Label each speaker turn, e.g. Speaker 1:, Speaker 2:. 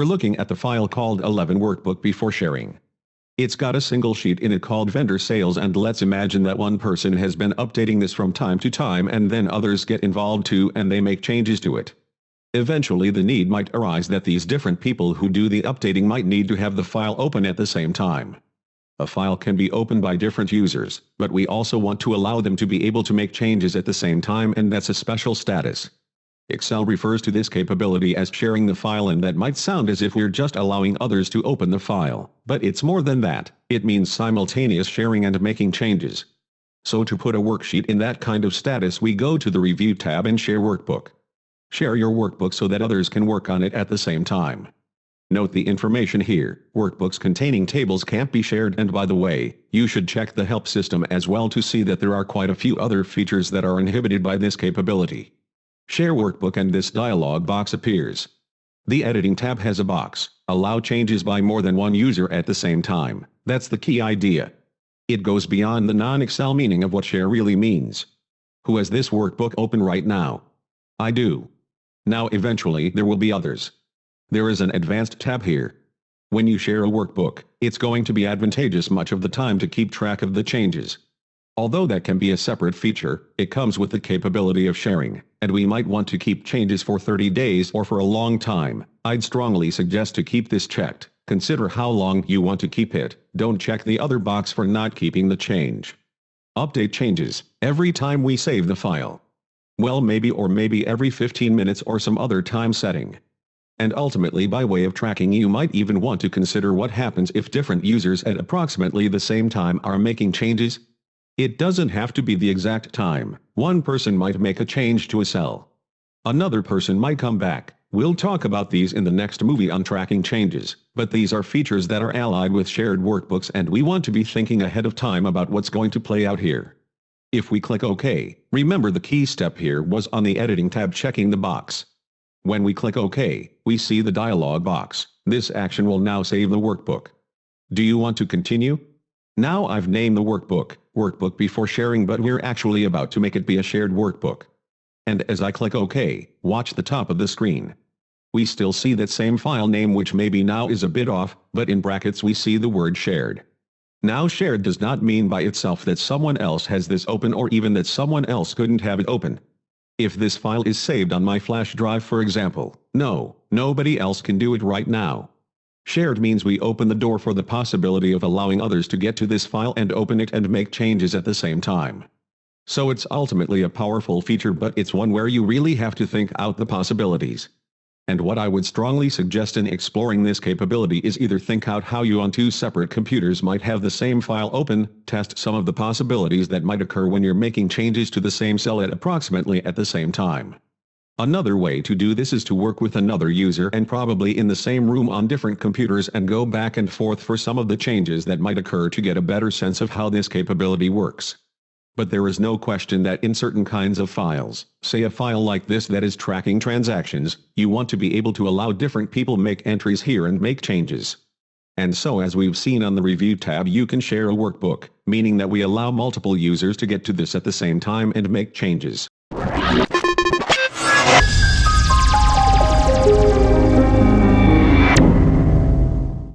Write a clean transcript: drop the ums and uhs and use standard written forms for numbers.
Speaker 1: We're looking at the file called 11 Workbook before sharing. It's got a single sheet in it called vendor sales, and let's imagine that one person has been updating this from time to time and then others get involved too and they make changes to it. Eventually the need might arise that these different people who do the updating might need to have the file open at the same time. A file can be opened by different users, but we also want to allow them to be able to make changes at the same time, and that's a special status. Excel refers to this capability as sharing the file, and that might sound as if we're just allowing others to open the file, but it's more than that. It means simultaneous sharing and making changes. So to put a worksheet in that kind of status, we go to the Review tab and Share Workbook. Share your workbook so that others can work on it at the same time. Note the information here: workbooks containing tables can't be shared, and by the way, you should check the help system as well to see that there are quite a few other features that are inhibited by this capability. Share workbook and this dialog box appears. The Editing tab has a box, allow changes by more than one user at the same time. That's the key idea. It goes beyond the non-Excel meaning of what share really means. Who has this workbook open right now? I do. Now eventually there will be others. There is an Advanced tab here. When you share a workbook, it's going to be advantageous much of the time to keep track of the changes. Although that can be a separate feature, it comes with the capability of sharing, and we might want to keep changes for 30 days or for a long time. I'd strongly suggest to keep this checked. Consider how long you want to keep it. Don't check the other box for not keeping the change. Update changes every time we save the file. Well, maybe every 15 minutes or some other time setting. And ultimately, by way of tracking, you might even want to consider what happens if different users at approximately the same time are making changes. It doesn't have to be the exact time. One person might make a change to a cell. Another person might come back. We'll talk about these in the next movie on tracking changes, but these are features that are allied with shared workbooks, and we want to be thinking ahead of time about what's going to play out here. If we click OK, remember the key step here was on the Editing tab checking the box. When we click OK, we see the dialog box. This action will now save the workbook. Do you want to continue? Now I've named the workbook before sharing, but we're actually about to make it be a shared workbook. And as I click OK, watch the top of the screen. We still see that same file name, which maybe now is a bit off, but in brackets we see the word shared. Now shared does not mean by itself that someone else has this open, or even that someone else couldn't have it open. If this file is saved on my flash drive, for example, nobody else can do it right now. Shared means we open the door for the possibility of allowing others to get to this file and open it and make changes at the same time. So it's ultimately a powerful feature, but it's one where you really have to think out the possibilities. And what I would strongly suggest in exploring this capability is either think out how you on two separate computers might have the same file open, test some of the possibilities that might occur when you're making changes to the same cell at approximately at the same time. Another way to do this is to work with another user and probably in the same room on different computers and go back and forth for some of the changes that might occur to get a better sense of how this capability works. But there is no question that in certain kinds of files, say a file like this that is tracking transactions, you want to be able to allow different people make entries here and make changes. And so, as we've seen on the Review tab, you can share a workbook, meaning that we allow multiple users to get to this at the same time and make changes.